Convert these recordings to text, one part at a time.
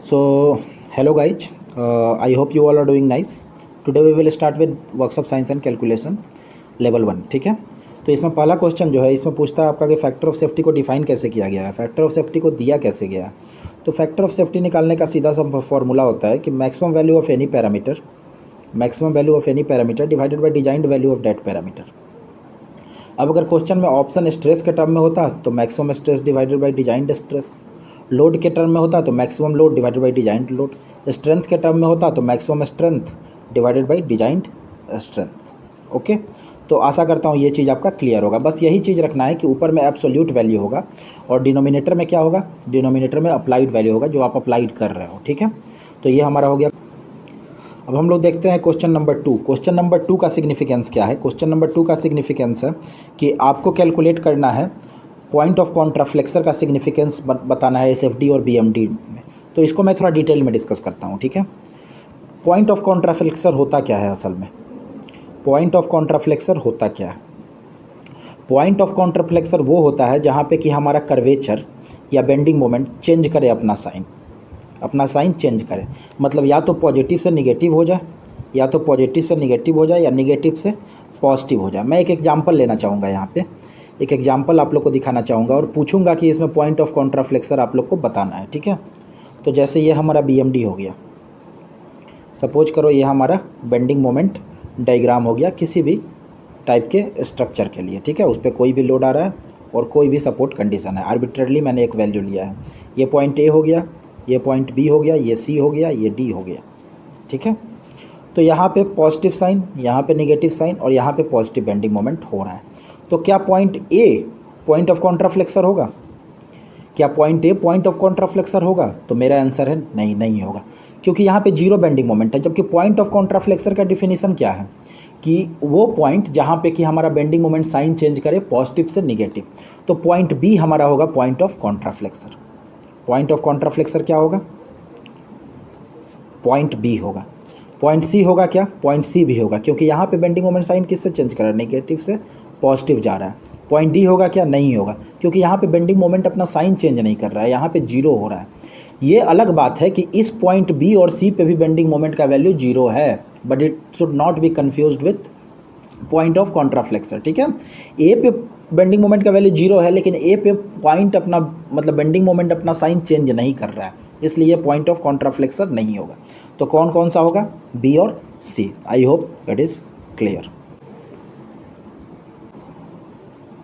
So, hello guys, I hope you all are doing nice. Today we will start with workshop science and calculation level 1. ठीक है, तो इसमें पहला question जो है इसमें पूछता है आपका कि फैक्टर ऑफ सेफ्टी को डिफाइन कैसे किया गया है, फैक्टर ऑफ सेफ्टी को दिया कैसे गया है। तो फैक्टर ऑफ सेफ्टी निकालने का सीधा सा फॉर्मूला होता है कि maximum value of any parameter divided by designed value of that parameter. अब अगर क्वेश्चन में ऑप्शन स्ट्रेस के टर्म में होता तो maximum stress divided by designed stress, load के टर्म में होता तो maximum load divided by designed load, strength के टर्म में होता तो maximum strength divided by designed strength. Okay, तो आशा करता हूँ ये चीज़ आपका क्लियर होगा। बस यही चीज़ रखना है कि ऊपर में एब्सोल्यूट वैल्यू होगा और डिनोमिनेटर में क्या होगा, डिनोमिनेटर में अप्लाइड वैल्यू होगा जो आप अप्लाइड कर रहे हो। ठीक है, तो ये हमारा हो गया। अब हम लोग देखते हैं क्वेश्चन नंबर 2। क्वेश्चन नंबर 2 का सिग्निफिकेंस क्या है। क्वेश्चन नंबर 2 का सिग्निफिकेंस है कि आपको कैलकुलेट करना है पॉइंट ऑफ कॉन्ट्राफ्लेक्सर का सिग्निफिकेंस बताना है एसएफडी और बीएमडी में। तो इसको मैं थोड़ा डिटेल में डिस्कस करता हूँ। ठीक है, पॉइंट ऑफ कॉन्ट्राफ्लेक्सर होता क्या है असल में, पॉइंट ऑफ कॉन्ट्राफ्लेक्सर होता क्या है। पॉइंट ऑफ कॉन्ट्राफ्लेक्सर वो होता है जहाँ पे कि हमारा कर्वेचर या बेंडिंग मोमेंट चेंज करे, अपना साइन चेंज करे। मतलब या तो पॉजिटिव से निगेटिव हो जाए, या तो पॉजिटिव से निगेटिव हो जाए, या निगेटिव से पॉजिटिव हो जाए। मैं एक एग्जांपल लेना चाहूँगा, यहाँ पे एक एग्जांपल आप लोग को दिखाना चाहूँगा और पूछूंगा कि इसमें पॉइंट ऑफ कॉन्ट्राफ्लेक्सर आप लोग को बताना है। ठीक है, तो जैसे ये हमारा बीएमडी हो गया, सपोज करो ये हमारा बेंडिंग मोमेंट डायग्राम हो गया किसी भी टाइप के स्ट्रक्चर के लिए। ठीक है, उस पर कोई भी लोड आ रहा है और कोई भी सपोर्ट कंडीशन है। आर्बिट्रेरली मैंने एक वैल्यू लिया है, ये पॉइंट ए हो गया, ये पॉइंट बी हो गया, ये सी हो गया, ये डी हो गया। ठीक है, तो यहाँ पे पॉजिटिव साइन, यहाँ पे नेगेटिव साइन और यहाँ पे पॉजिटिव बेंडिंग मोमेंट हो रहा है। तो क्या पॉइंट ए पॉइंट ऑफ कॉन्ट्राफ्लेक्सर होगा, क्या पॉइंट ए पॉइंट ऑफ कॉन्ट्राफ्लेक्सर होगा? तो मेरा आंसर है नहीं, नहीं होगा, क्योंकि यहाँ पे जीरो बेंडिंग मोमेंट है। जबकि पॉइंट ऑफ कॉन्ट्राफ्लेक्सर का डिफिनीशन क्या है कि वो पॉइंट जहाँ पे कि हमारा बेंडिंग मोमेंट साइन चेंज करे पॉजिटिव से निगेटिव। तो पॉइंट बी हमारा होगा पॉइंट ऑफ कॉन्ट्राफ्लेक्सर। पॉइंट ऑफ कॉन्ट्राफ्लेक्सर क्या होगा? पॉइंट बी होगा। पॉइंट सी होगा क्या? पॉइंट सी भी होगा, क्योंकि यहाँ पे बेंडिंग मोमेंट साइन किससे चेंज कर रहा है, नेगेटिव से पॉजिटिव जा रहा है। पॉइंट डी होगा क्या? नहीं होगा, क्योंकि यहाँ पे बेंडिंग मोमेंट अपना साइन चेंज नहीं कर रहा है, यहाँ पे जीरो हो रहा है। ये अलग बात है कि इस पॉइंट बी और सी पे भी बेंडिंग मोमेंट का वैल्यू जीरो है, but it should not be confused with point of contraflexure. ठीक है, ए पे बेंडिंग मोमेंट का वैल्यू जीरो है, लेकिन ए पे पॉइंट अपना मतलब बेंडिंग मोमेंट अपना साइन चेंज नहीं कर रहा है, इसलिए पॉइंट ऑफ कॉन्ट्राफ्लेक्सर नहीं होगा। तो कौन कौन सा होगा? बी और C. I hope it is clear.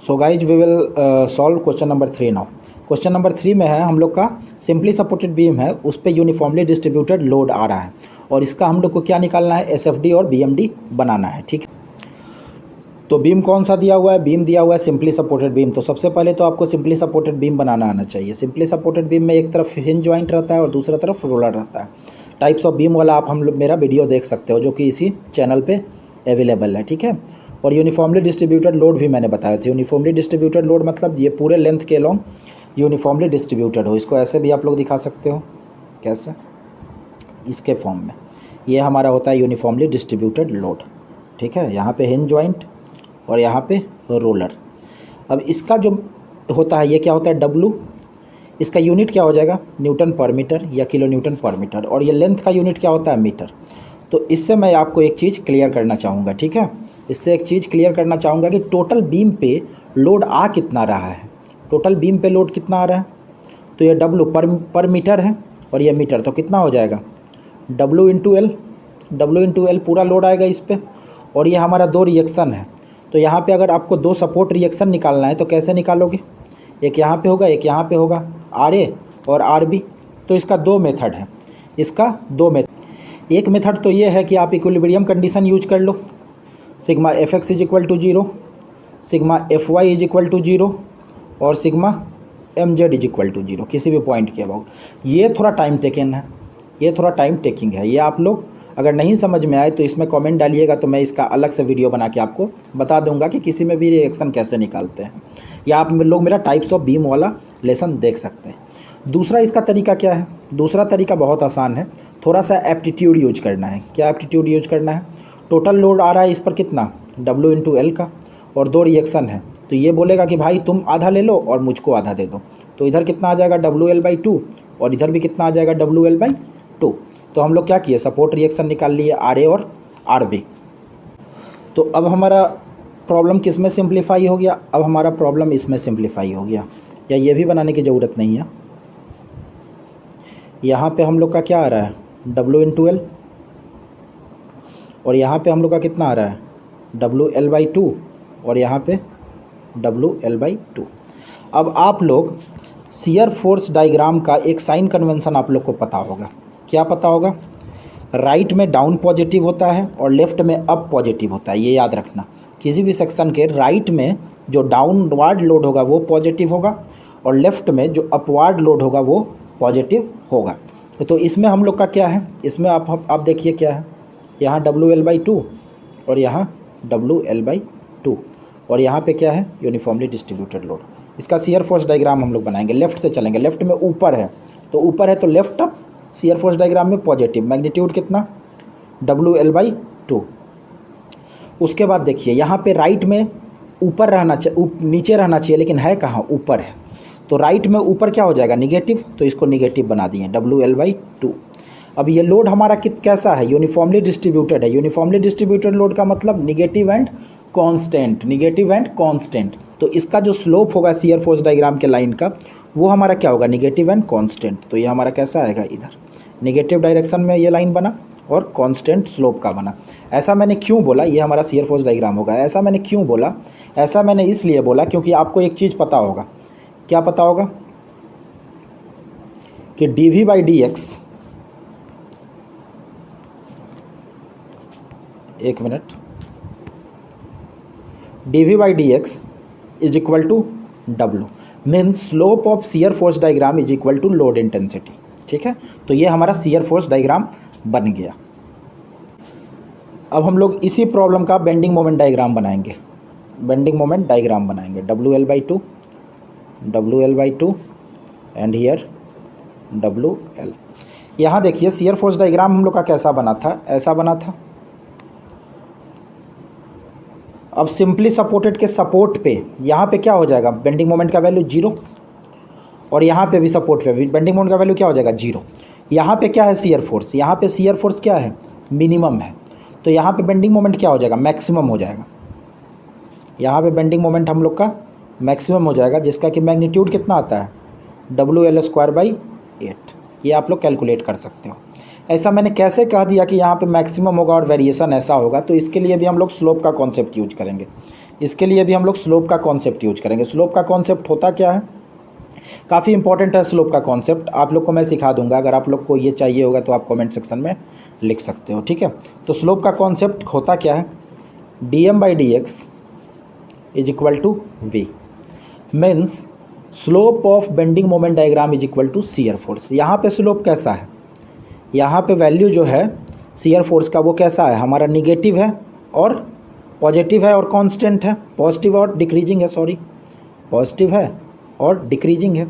So guys we will solve question number 3 now. Question number 3 में है हम लोग का सिंपली सपोर्टेड बीम है, उस पर यूनिफॉर्मली डिस्ट्रीब्यूटेड लोड आ रहा है और इसका हम लोग को क्या निकालना है? एसएफडी और बीएमडी बनाना है। ठीक है, तो बीम कौन सा दिया हुआ है? बीम दिया हुआ है सिंपली सपोर्टेड बीम। तो सबसे पहले तो आपको सिंपली सपोर्टेड बीम बनाना आना चाहिए। सिंपली सपोर्टेड बीम में एक तरफ हिंज जॉइंट रहता है और दूसरा तरफ रोलर रहता है। टाइप्स ऑफ बीम वाला आप हम लोग मेरा वीडियो देख सकते हो जो कि इसी चैनल पे अवेलेबल है। ठीक है, और यूनिफॉर्मली डिस्ट्रीब्यूटेड लोड भी मैंने बताया था। यूनिफॉर्मली डिस्ट्रीब्यूटेड लोड मतलब ये पूरे लेंथ के लॉन्ग यूनिफॉर्मली डिस्ट्रीब्यूटेड हो। इसको ऐसे भी आप लोग दिखा सकते हो, कैसे? इसके फॉर्म में ये हमारा होता है यूनिफॉर्मली डिस्ट्रीब्यूटेड लोड। ठीक है, यहाँ पे हिंज जॉइंट और यहाँ पे रोलर। अब इसका जो होता है ये क्या होता है? डब्लू। इसका यूनिट क्या हो जाएगा? न्यूटन पर मीटर या किलो न्यूटन पर मीटर। और ये लेंथ का यूनिट क्या होता है? मीटर। तो इससे मैं आपको एक चीज़ क्लियर करना चाहूँगा। ठीक है, इससे एक चीज़ क्लियर करना चाहूँगा कि टोटल बीम पे लोड आ कितना रहा है। टोटल बीम पे लोड कितना आ रहा है? तो ये डब्लू पर मीटर है और ये मीटर, तो कितना हो जाएगा? डब्लू इंटू एल पूरा लोड आएगा इस पर। और ये हमारा दो रिएक्शन है, तो यहाँ पे अगर आपको दो सपोर्ट रिएक्शन निकालना है तो कैसे निकालोगे? एक यहाँ पे होगा, एक यहाँ पे होगा, आर ए और आर बी। तो इसका दो मेथड है, एक मेथड तो ये है कि आप इक्विलिब्रियम कंडीशन यूज कर लो, sigma F X is equal to 0, sigma F Y is equal to 0 और sigma M Z is equal to 0 किसी भी पॉइंट के अबाउट। ये थोड़ा टाइम टेकिंग है। ये आप लोग अगर नहीं समझ में आए तो इसमें कमेंट डालिएगा, तो मैं इसका अलग से वीडियो बना के आपको बता दूंगा कि किसी में भी रिएक्शन कैसे निकालते हैं, या आप लोग मेरा टाइप्स ऑफ बीम वाला लेसन देख सकते हैं। दूसरा इसका तरीका क्या है? दूसरा तरीका बहुत आसान है, थोड़ा सा एप्टीट्यूड यूज करना है। क्या एप्टीट्यूड यूज करना है? टोटल लोड आ रहा है इस पर कितना? डब्ल्यू इंटू एल का, और दो रिएक्शन है, तो ये बोलेगा कि भाई तुम आधा ले लो और मुझको आधा दे दो। तो इधर कितना आ जाएगा? डब्ल्यू एल बाई 2 और इधर भी कितना आ जाएगा WL/2। तो हम लोग क्या किए, सपोर्ट रिएक्शन निकाल लिए RA और RB। तो अब हमारा प्रॉब्लम किस में सिंप्लीफाई हो गया, अब हमारा प्रॉब्लम इसमें सिंप्लीफाई हो गया, या ये भी बनाने की ज़रूरत नहीं है। यहाँ पे हम लोग का क्या आ रहा है W/L, और यहाँ पे हम लोग का कितना आ रहा है WL/2, और यहाँ पे WL/2। अब आप लोग शियर फोर्स डायग्राम का एक साइन कन्वेंशन आप लोग को पता होगा। क्या पता होगा, राइट में डाउन पॉजिटिव होता है और लेफ्ट में अप पॉजिटिव होता है। ये याद रखना, किसी भी सेक्शन के राइट में जो डाउनवर्ड लोड होगा वो पॉजिटिव होगा, और लेफ्ट में जो अपवार्ड लोड होगा वो पॉजिटिव होगा। तो इसमें हम लोग का क्या है, इसमें आप देखिए क्या है, यहाँ WL/2 और यहाँ WL/2, और यहाँ पे क्या है यूनिफॉर्मली डिस्ट्रीब्यूटेड लोड। इसका शियर फोर्स डायग्राम हम लोग बनाएंगे, लेफ्ट से चलेंगे। लेफ्ट में ऊपर है तो ऊपर है तो left up, shear force diagram में पॉजिटिव, मैग्नीट्यूड कितना WL/2। उसके बाद देखिए यहाँ पे राइट में ऊपर रहना चाहिए, नीचे रहना चाहिए, लेकिन है कहाँ, ऊपर है। तो राइट में ऊपर क्या हो जाएगा निगेटिव, तो इसको निगेटिव बना दिए WL/2। अब ये लोड हमारा कैसा है, यूनिफॉर्मली डिस्ट्रीब्यूटेड है। यूनिफॉर्मली डिस्ट्रीब्यूटेड लोड का मतलब negative and constant, negative and constant. तो इसका जो स्लोप होगा शियर फोर्स डायग्राम के लाइन का, वो हमारा क्या होगा निगेटिव एंड कांस्टेंट। तो ये हमारा कैसा आएगा, इधर निगेटिव डायरेक्शन में ये लाइन बना और कांस्टेंट स्लोप का बना। ऐसा मैंने क्यों बोला, ये हमारा शियर फोर्स डायग्राम होगा। ऐसा मैंने क्यों बोला, ऐसा मैंने इसलिए बोला क्योंकि आपको एक चीज़ पता होगा। क्या पता होगा कि dV/dx, एक minute, dV/dx is equal to W, means slope of shear force diagram is equal to load intensity. ठीक है, तो ये हमारा शियर फोर्स डायग्राम बन गया। अब हम लोग इसी प्रॉब्लम का बेंडिंग मोमेंट डायग्राम बनाएंगे। बेंडिंग मोमेंट डायग्राम बनाएंगे WL/2, WL/2 and here WL। यहाँ देखिए शियर फोर्स डायग्राम हम लोग का कैसा बना था, ऐसा बना था। अब सिंपली सपोर्टेड के सपोर्ट पे यहाँ पे क्या हो जाएगा, बेंडिंग मोमेंट का वैल्यू 0, और यहाँ पे भी सपोर्ट पे बेंडिंग मोमेंट का वैल्यू क्या हो जाएगा 0। यहाँ पे क्या है शियर फोर्स, यहाँ पे शियर फोर्स क्या है मिनिमम है, तो यहाँ पे बेंडिंग मोमेंट क्या हो जाएगा मैक्सिमम हो जाएगा। यहाँ पे बेंडिंग मोमेंट हम लोग का मैक्सिमम हो जाएगा, जिसका कि मैग्नीट्यूड कितना आता है WL²/8। ये आप लोग कैलकुलेट कर सकते हो। ऐसा मैंने कैसे कह दिया कि यहाँ पे मैक्सिमम होगा और वेरिएशन ऐसा होगा, तो इसके लिए भी हम लोग स्लोप का कॉन्सेप्ट यूज करेंगे। इसके लिए भी हम लोग स्लोप का कॉन्सेप्ट यूज करेंगे। स्लोप का कॉन्सेप्ट होता क्या है, काफ़ी इंपॉर्टेंट है स्लोप का कॉन्सेप्ट। आप लोग को मैं सिखा दूंगा, अगर आप लोग को ये चाहिए होगा तो आप कमेंट सेक्शन में लिख सकते हो। ठीक है, तो स्लोप का कॉन्सेप्ट होता क्या है, dm/dx is equal to V, means slope of bending moment diagram is equal to shear force. यहाँ पे स्लोप कैसा है, यहाँ पे वैल्यू जो है शियर फोर्स का वो कैसा है, हमारा निगेटिव है और पॉजिटिव है और कांस्टेंट है, पॉजिटिव और डिक्रीजिंग है, सॉरी पॉजिटिव है और डिक्रीजिंग है।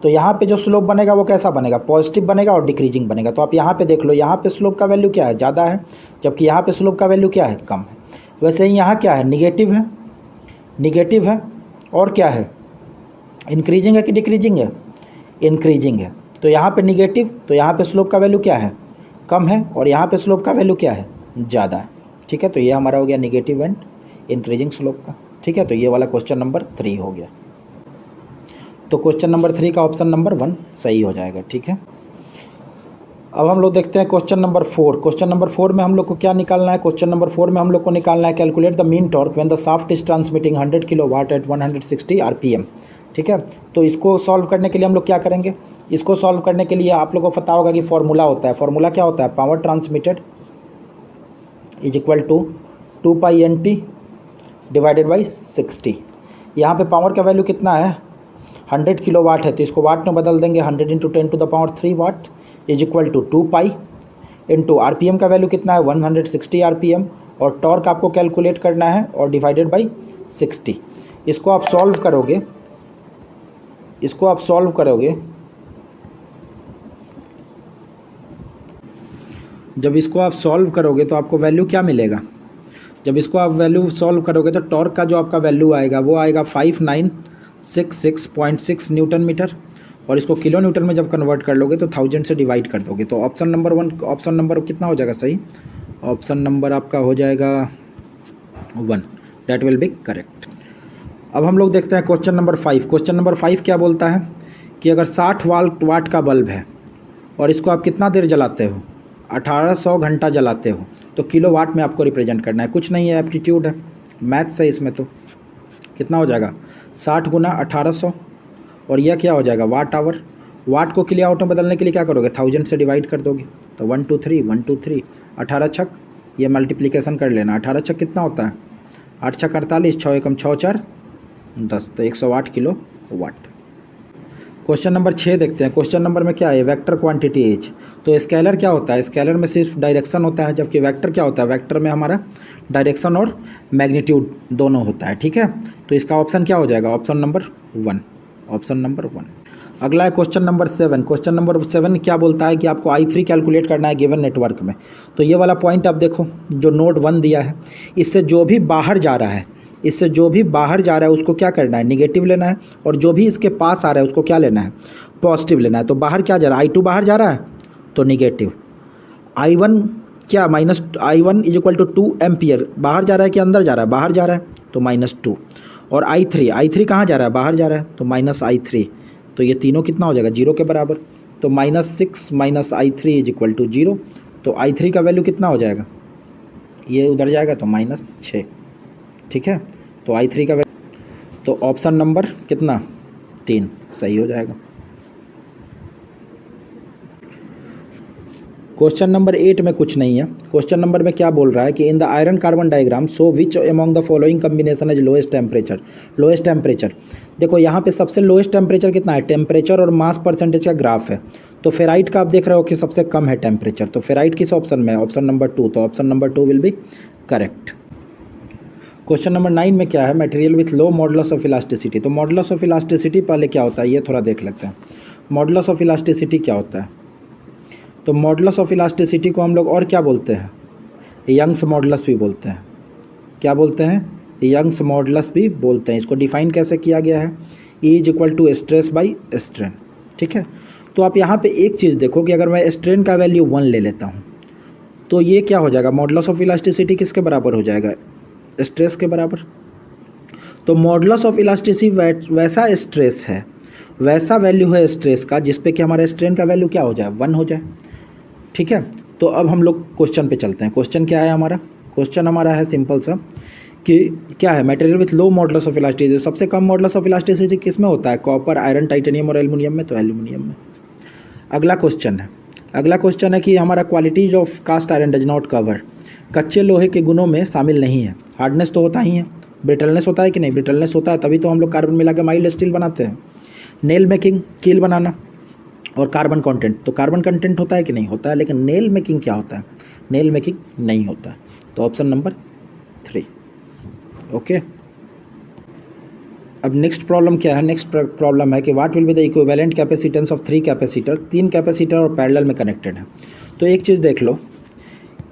तो यहाँ पे जो स्लोप बनेगा वो कैसा बनेगा, पॉजिटिव बनेगा और डिक्रीजिंग बनेगा। तो आप यहाँ पे देख लो, यहाँ पे स्लोप का वैल्यू क्या है, ज़्यादा है, जबकि यहाँ पे स्लोप का वैल्यू क्या है, कम है। वैसे ही यहाँ क्या है, निगेटिव है, निगेटिव है और क्या है, इंक्रीजिंग है कि डिक्रीजिंग है, इंक्रीजिंग है। तो यहाँ पे निगेटिव, तो यहाँ पे स्लोप का वैल्यू क्या है, कम है, और यहाँ पे स्लोप का वैल्यू क्या है, ज़्यादा है। ठीक है, तो ये हमारा हो गया निगेटिव एंड इंक्रीजिंग स्लोप का। ठीक है, तो ये वाला क्वेश्चन नंबर 3 हो गया। तो क्वेश्चन नंबर 3 का ऑप्शन नंबर 1 सही हो जाएगा। ठीक है, अब हम लोग देखते हैं क्वेश्चन नंबर 4। क्वेश्चन नंबर 4 में हम लोग को क्या निकालना है, क्वेश्चन नंबर 4 में हम लोग को निकालना है calculate the mean torque when the shaft is transmitting 100 kilowatt at 160 RPM। ठीक है, तो इसको सॉल्व करने के लिए हम लोग क्या करेंगे, इसको सॉल्व करने के लिए आप लोगों को पता होगा कि फॉर्मूला होता है। फॉर्मूला क्या होता है, power transmitted is equal to 2π/NT divided by 60। यहाँ पे पावर का वैल्यू कितना है, 100 किलोवाट है, तो इसको वाट में बदल देंगे, 100 × 10⁻³ watt is equal to 2π into RPM का वैल्यू कितना है 160 RPM, और टॉर्क आपको कैलकुलेट करना है और डिवाइडेड बाई 60। इसको आप सॉल्व करोगे, इसको आप सॉल्व करोगे, जब इसको आप सॉल्व करोगे तो आपको वैल्यू क्या मिलेगा, जब इसको आप वैल्यू सॉल्व करोगे तो टॉर्क का जो आपका वैल्यू आएगा वो आएगा 5966.6 न्यूटन मीटर, और इसको किलो न्यूटन में जब कन्वर्ट कर लोगे तो 1000 से डिवाइड कर दोगे। तो ऑप्शन नंबर कितना हो जाएगा सही? ऑप्शन नंबर आपका हो जाएगा 1, दैट विल बी करेक्ट। अब हम लोग देखते हैं क्वेश्चन नंबर 5। क्वेश्चन नंबर 5 क्या बोलता है कि अगर 60 वाट का बल्ब है और इसको आप कितना देर जलाते हो? 1800 घंटा जलाते हो, तो किलो वाट में आपको रिप्रेजेंट करना है। कुछ नहीं है, एप्टीट्यूड है, मैथ्स है इसमें। तो कितना हो जाएगा? 60 गुना 1800 और यह क्या हो जाएगा? Watt hour. वाट को किलो आउट में बदलने के लिए क्या करोगे? 1000 से डिवाइड कर दोगे। तो 1 2 3 1 2 3 18 छक, ये मल्टीप्लिकेशन कर लेना। 18 छक कितना होता है? 8 छक 48, 6 एकम 6 4 10, तो 108 किलो वाट। क्वेश्चन नंबर 6 देखते हैं। क्वेश्चन नंबर में क्या है? Vector quantity H. तो स्केलर क्या होता है? स्केलर में सिर्फ डायरेक्शन होता है, जबकि वेक्टर क्या होता है? वेक्टर में हमारा डायरेक्शन और मैग्नीट्यूड दोनों होता है। ठीक है, तो इसका ऑप्शन क्या हो जाएगा? Option number 1, option number 1। अगला है क्वेश्चन नंबर 7। क्वेश्चन नंबर 7 क्या बोलता है कि आपको I3 कैलकुलेट करना है गिवन नेटवर्क में। तो ये वाला पॉइंट आप देखो, जो नोड 1 दिया है, इससे जो भी बाहर जा रहा है, उसको क्या करना है? निगेटिव लेना है, और जो भी इसके पास आ रहा है उसको क्या लेना है? पॉजिटिव लेना है। तो बाहर क्या जा रहा है? I2 बाहर जा रहा है तो निगेटिव। I1 क्या? -I1 = 2 ampere. बाहर जा रहा है कि अंदर जा रहा है? बाहर जा रहा है तो -2। और I3 कहाँ जा रहा है? बाहर जा रहा है तो -I3। तो ये तीनों कितना हो जाएगा? 0 के बराबर। तो -6 -I3 = 0। तो I3 का वैल्यू कितना हो जाएगा? ये उधर जाएगा तो -6। ठीक है, तो I3 का वैल्यू, तो ऑप्शन नंबर कितना? 3 सही हो जाएगा। क्वेश्चन नंबर 8 में कुछ नहीं है। क्वेश्चन नंबर में क्या बोल रहा है कि in the iron carbon diagram so which among the following combination is lowest temperature. Lowest temperature, देखो यहाँ पे सबसे लोएस्ट टेम्परेचर कितना है? टेम्परेचर और मास परसेंटेज का ग्राफ है। तो फेराइट का आप देख रहे हो कि सबसे कम है टेम्परेचर, तो फेराइट किस ऑप्शन में है? ऑप्शन नंबर 2, तो option number 2 will be correct. Question number 9 में क्या है? Material with low modulus of elasticity. तो मॉडुलस ऑफ इलास्टिसिटी पहले क्या होता है ये थोड़ा देख लेते हैं। मॉडुलस ऑफ इलास्टिसिटी क्या होता है? तो मॉडुलस ऑफ इलास्टिसिटी को हम लोग और क्या बोलते हैं? यंग्स मॉडुलस भी बोलते हैं। क्या बोलते हैं? यंग्स मॉडुलस भी बोलते हैं। इसको डिफाइन कैसे किया गया है? E = stress by strain. ठीक है, तो आप यहाँ पे एक चीज़ देखो कि अगर मैं स्ट्रेन का वैल्यू 1 ले लेता हूँ तो ये क्या हो जाएगा? मॉडुलस ऑफ इलास्टिसिटी किसके बराबर हो जाएगा? स्ट्रेस के बराबर। तो मॉडुलस ऑफ इलास्टिसिटी वैसा स्ट्रेस है, वैसा वैल्यू है स्ट्रेस का जिस पे कि हमारा स्ट्रेन का वैल्यू क्या हो जाए? 1 हो जाए। ठीक है, तो अब हम लोग क्वेश्चन पे चलते हैं। क्वेश्चन क्या है हमारा? क्वेश्चन हमारा है सिंपल सा कि क्या है? Material with low modulus of elasticity. सबसे कम मॉडुलस ऑफ इलास्टिसिटी किस में होता है? कॉपर, आयरन, टाइटेनियम और एल्युमिनियम में। तो एल्युमिनियम में। अगला क्वेश्चन है कि हमारा qualities of cast iron does not cover. कच्चे लोहे के गुणों में शामिल नहीं है। हार्डनेस तो होता ही है, ब्रिटलनेस होता है कि नहीं? ब्रिटलनेस होता है, तभी तो हम लोग कार्बन मिला के माइल्ड स्टील बनाते हैं। नेल मेकिंग, कील बनाना, और कार्बन कंटेंट। तो कार्बन कंटेंट होता है कि नहीं? होता है। लेकिन नेल मेकिंग क्या होता है? नेल मेकिंग नहीं होता है। तो ऑप्शन नंबर 3। ओके, अब नेक्स्ट प्रॉब्लम क्या है? नेक्स्ट प्रॉब्लम है कि what will be the equivalent capacitance of 3 capacitor. 3 capacitor और पैरेलल में कनेक्टेड है। तो एक चीज़ देख लो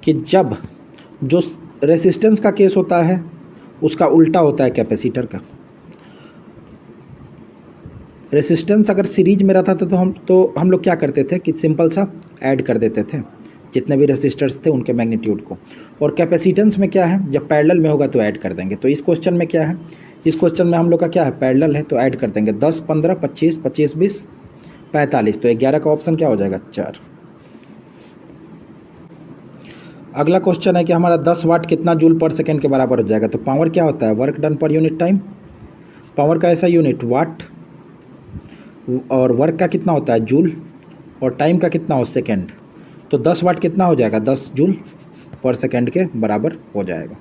कि जब जो रेसिस्टेंस का केस होता है उसका उल्टा होता है कैपेसिटर का। रेसिस्टेंस अगर सीरीज में रहता था तो हम लोग क्या करते थे कि सिंपल सा ऐड कर देते थे जितने भी रेसिस्टर्स थे उनके मैग्नीट्यूड को। और कैपेसिटेंस में क्या है? जब पैरेलल में होगा तो ऐड कर देंगे। तो इस क्वेश्चन में क्या है? इस क्वेश्चन में हम लोग का क्या है? पैरेलल है तो ऐड कर देंगे। 10 15 25 25 20 45, तो 11 का ऑप्शन क्या हो जाएगा? 4। अगला क्वेश्चन है कि हमारा 10 वाट कितना जूल पर सेकेंड के बराबर हो जाएगा। तो पावर क्या होता है? Work done per unit time. Power का ऐसा यूनिट वाट, और वर्क का कितना होता है? जूल, और टाइम का कितना हो? सेकेंड। तो 10 वाट कितना हो जाएगा? 10 जूल पर सेकेंड के बराबर हो जाएगा।